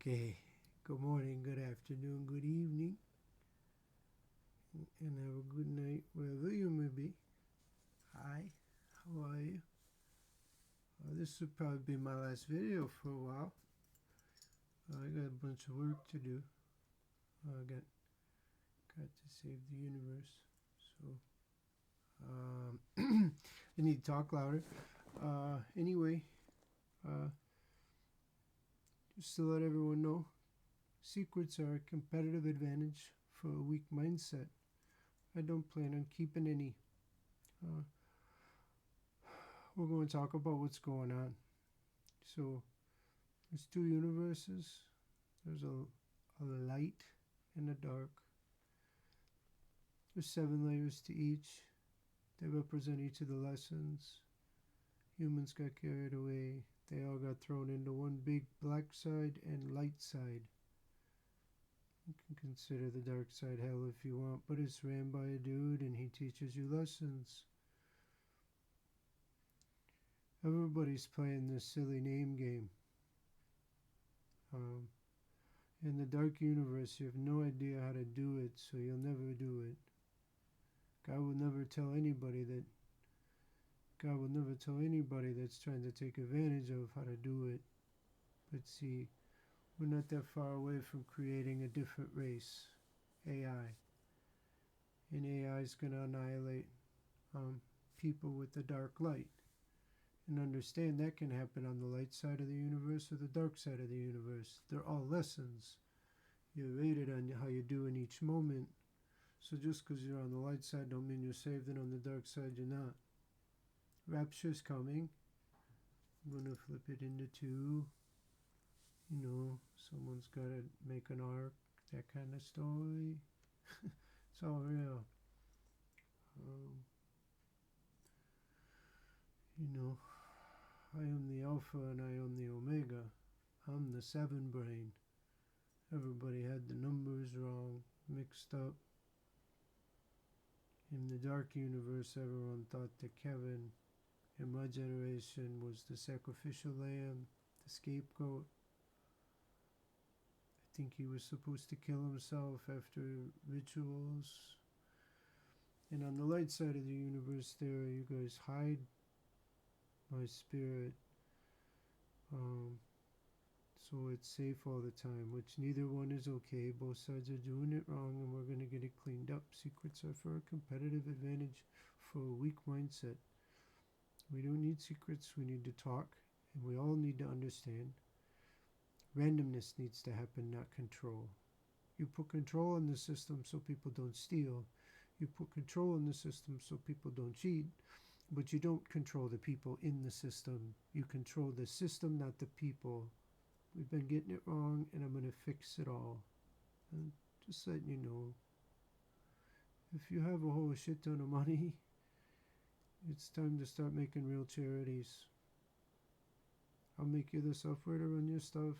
Okay. Good morning, good afternoon, good evening, and have a good night wherever you may be. Hi, how are you? This will probably be my last video for a while. I got a bunch of work to do. I got to save the universe, so I need to talk louder. Anyway, just to let everyone know, secrets are a competitive advantage for a weak mindset. I don't plan on keeping any. We're going to talk about what's going on. So, there's two universes. There's a light and a dark. There's 7 layers to each. They represent each of the lessons. Humans got carried away. They all got thrown into one big black side and light side. You can consider the dark side hell if you want, but it's ran by a dude and he teaches you lessons. Everybody's playing this silly name game. In the dark universe, you have no idea how to do it, so you'll never do it. God will never tell anybody that's trying to take advantage of how to do it. But see, we're not that far away from creating a different race, AI. And AI is going to annihilate people with the dark light. And understand that can happen on the light side of the universe or the dark side of the universe. They're all lessons. You're rated on how you do in each moment. So just because you're on the light side don't mean you're saved, and on the dark side you're not. Rapture's coming. I'm going to flip it into two. Someone's got to make an ark, that kind of story. It's all real. I am the Alpha and I am the Omega. I'm the 7 brain. Everybody had the numbers wrong, mixed up. In the dark universe, everyone thought that Kevin, in my generation, was the sacrificial lamb, the scapegoat. I think he was supposed to kill himself after rituals. And on the light side of the universe there, you guys hide my spirit. So it's safe all the time, which neither one is okay. Both sides are doing it wrong, and we're going to get it cleaned up. Secrets are for a competitive advantage for a weak mindset. We don't need secrets. We need to talk, and we all need to understand. Randomness needs to happen, not control. You put control in the system so people don't steal. You put control in the system so people don't cheat. But you don't control the people in the system. You control the system, not the people. We've been getting it wrong, and I'm going to fix it all. And just letting you know, if you have a whole shit ton of money, it's time to start making real charities. I'll make you the software to run your stuff.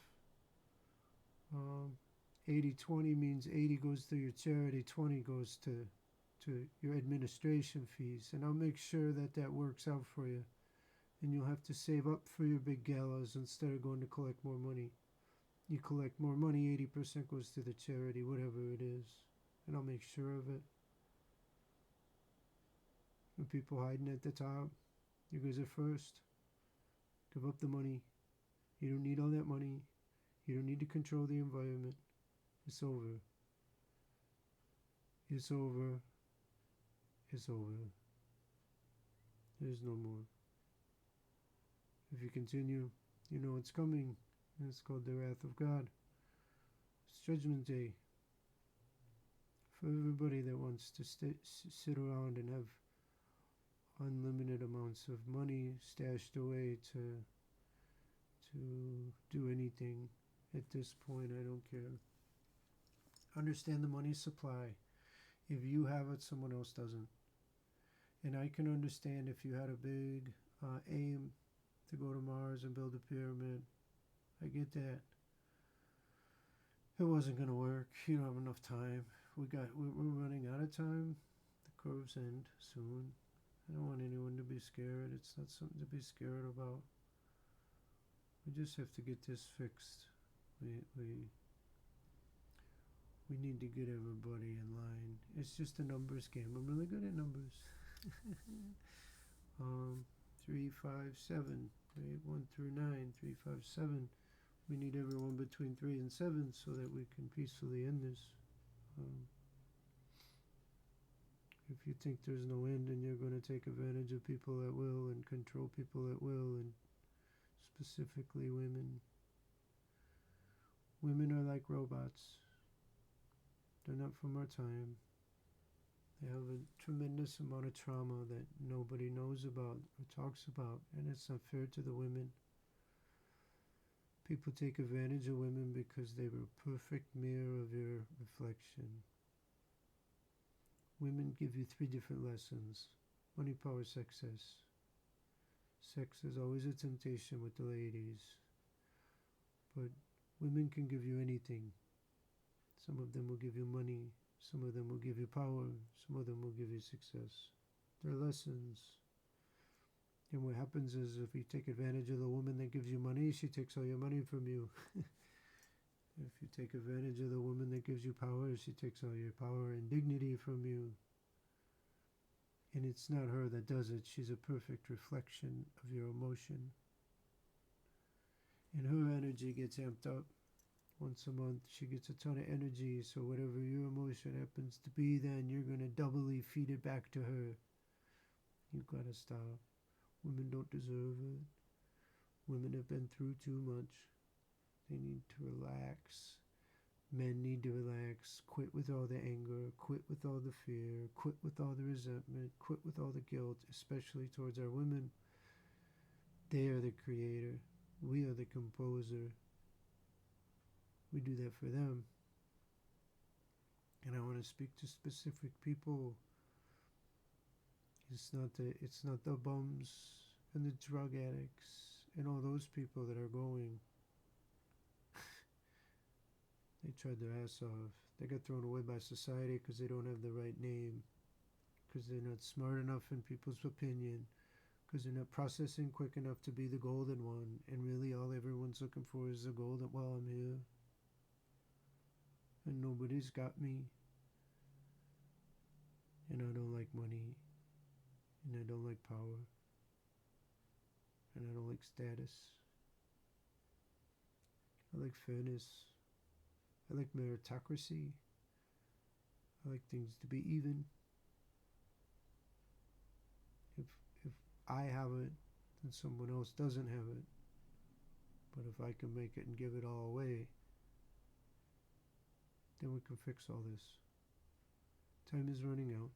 80-20 means 80 goes to your charity, 20 goes to your administration fees. And I'll make sure that works out for you. And you'll have to save up for your big galas instead of going to collect more money. You collect more money, 80% goes to the charity, whatever it is. And I'll make sure of it. And people hiding at the top, you guys are first. Give up the money. You don't need all that money. You don't need to control the environment. It's over. It's over. It's over. There's no more. If you continue, you know it's coming. It's called the wrath of God. It's Judgment Day. For everybody that wants to sit around and have unlimited amounts of money stashed away to do anything at this point, I don't care. Understand the money supply. If you have it, someone else doesn't. And I can understand if you had a big aim to go to Mars and build a pyramid. I get that. It wasn't going to work. You don't have enough time. We're running out of time. The curves end soon. I don't want anyone to be scared. It's not something to be scared about. We just have to get this fixed. We need to get everybody in line. It's just a numbers game. I'm really good at numbers. 3, 5, 7, right? 1 through 9, 3, 5, 7. We need everyone between 3 and 7 so that we can peacefully end this. If you think there's no end and you're going to take advantage of people at will and control people at will, and specifically women. Women are like robots. They're not from our time. They have a tremendous amount of trauma that nobody knows about or talks about, and it's not fair to the women. People take advantage of women because they were a perfect mirror of your reflection. Women give you 3 different lessons. Money, power, success. Sex is always a temptation with the ladies. But women can give you anything. Some of them will give you money. Some of them will give you power. Some of them will give you success. They're lessons. And what happens is if you take advantage of the woman that gives you money, she takes all your money from you. If you take advantage of the woman that gives you power, she takes all your power and dignity from you. And it's not her that does it. She's a perfect reflection of your emotion. And her energy gets amped up. Once a month, she gets a ton of energy. So whatever your emotion happens to be, then you're going to doubly feed it back to her. You've got to stop. Women don't deserve it. Women have been through too much. They need to relax. Men need to relax. Quit with all the anger. Quit with all the fear. Quit with all the resentment. Quit with all the guilt, especially towards our women. They are the creator. We are the composer. We do that for them. And I want to speak to specific people. It's not the bums and the drug addicts and all those people that are going. They tried their ass off. They got thrown away by society because they don't have the right name, because they're not smart enough in people's opinion, because they're not processing quick enough to be the golden one. And really all everyone's looking for is the golden, well, I'm here. And nobody's got me. And I don't like money. And I don't like power. And I don't like status. I like fairness. I like meritocracy. I like things to be even. If I have it, then someone else doesn't have it. But if I can make it and give it all away, then we can fix all this. Time is running out.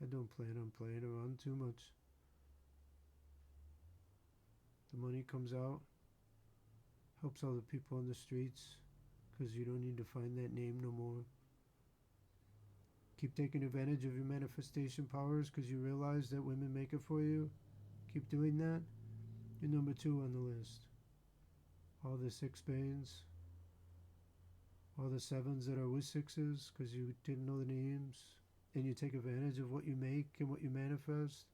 I don't plan on playing around too much. The money comes out, helps all the people on the streets, because you don't need to find that name no more. Keep taking advantage of your manifestation powers because you realize that women make it for you. Keep doing that. You're number 2 on the list. All the 6 pains, all the 7s that are with 6s because you didn't know the names, and you take advantage of what you make and what you manifest.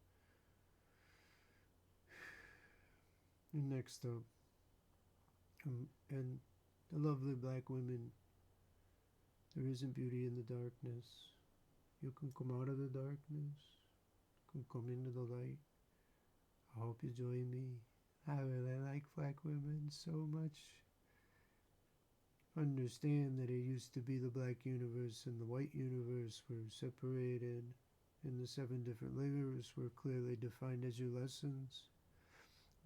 And next up, and the lovely black women, there isn't beauty in the darkness. You can come out of the darkness. You can come into the light. I hope you join me. I really like black women so much. Understand that it used to be the black universe and the white universe were separated, and the 7 different layers were clearly defined as your lessons.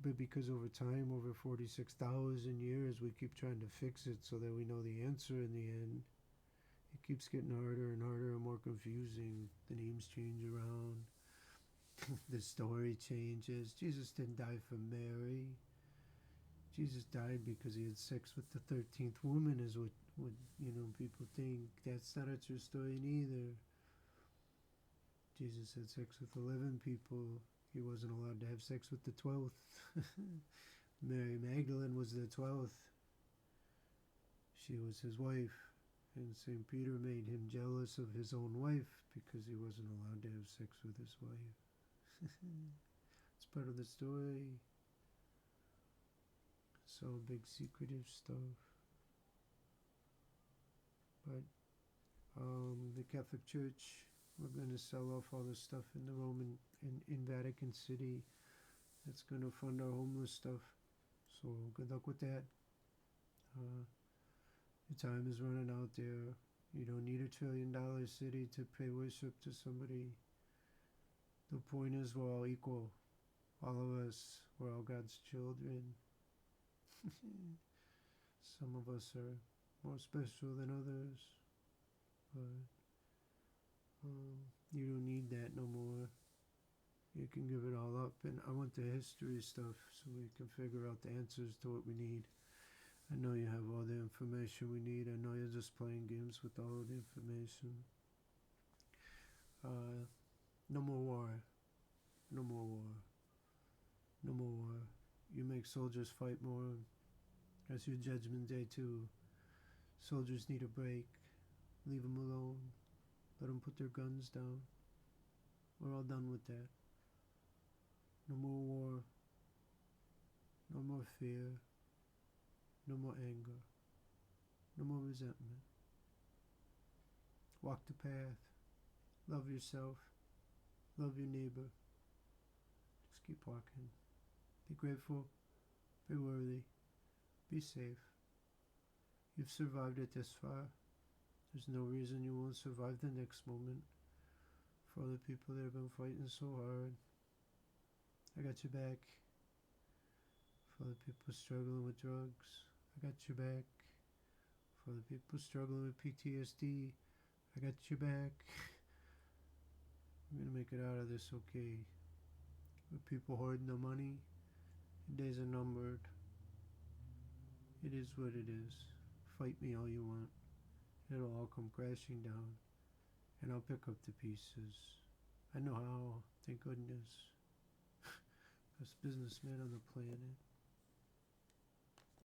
But because over time, over 46,000 years, we keep trying to fix it so that we know the answer in the end, it keeps getting harder and harder and more confusing. The names change around. The story changes. Jesus didn't die from Mary. Jesus died because he had sex with the 13th woman, is what people think. That's not a true story neither. Jesus had sex with 11 people. He wasn't allowed to have sex with the 12th. Mary Magdalene was the 12th. She was his wife. And St. Peter made him jealous of his own wife because he wasn't allowed to have sex with his wife. It's part of the story. So big secretive stuff. But the Catholic Church, we're going to sell off all the stuff in the Roman in Vatican City. That's going to fund our homeless stuff. So good luck with that. Your time is running out there. You don't need $1 trillion city to pay worship to somebody. The point is we're all equal. All of us, we're all God's children. Some of us are more special than others. But you don't need that no more. You can give it all up. And I want the history stuff so we can figure out the answers to what we need. I know you have all the information we need. I know you're just playing games with all the information. No more war. No more war. No more war. You make soldiers fight more. That's your judgment day too. Soldiers need a break. Leave them alone. Let them put their guns down. We're all done with that. No more war. No more fear. No more anger. No more resentment. Walk the path. Love yourself. Love your neighbor. Just keep walking. Be grateful. Be worthy. Be safe. You've survived it this far. There's no reason you won't survive the next moment. For all the people that have been fighting so hard, I got your back. For the people struggling with drugs, I got your back. For the people struggling with PTSD, I got your back. We're gonna make it out of this okay. With people hoarding the money, days are numbered. It is what it is. Fight me all you want. It'll all come crashing down, and I'll pick up the pieces. I know how, thank goodness. Best businessman on the planet.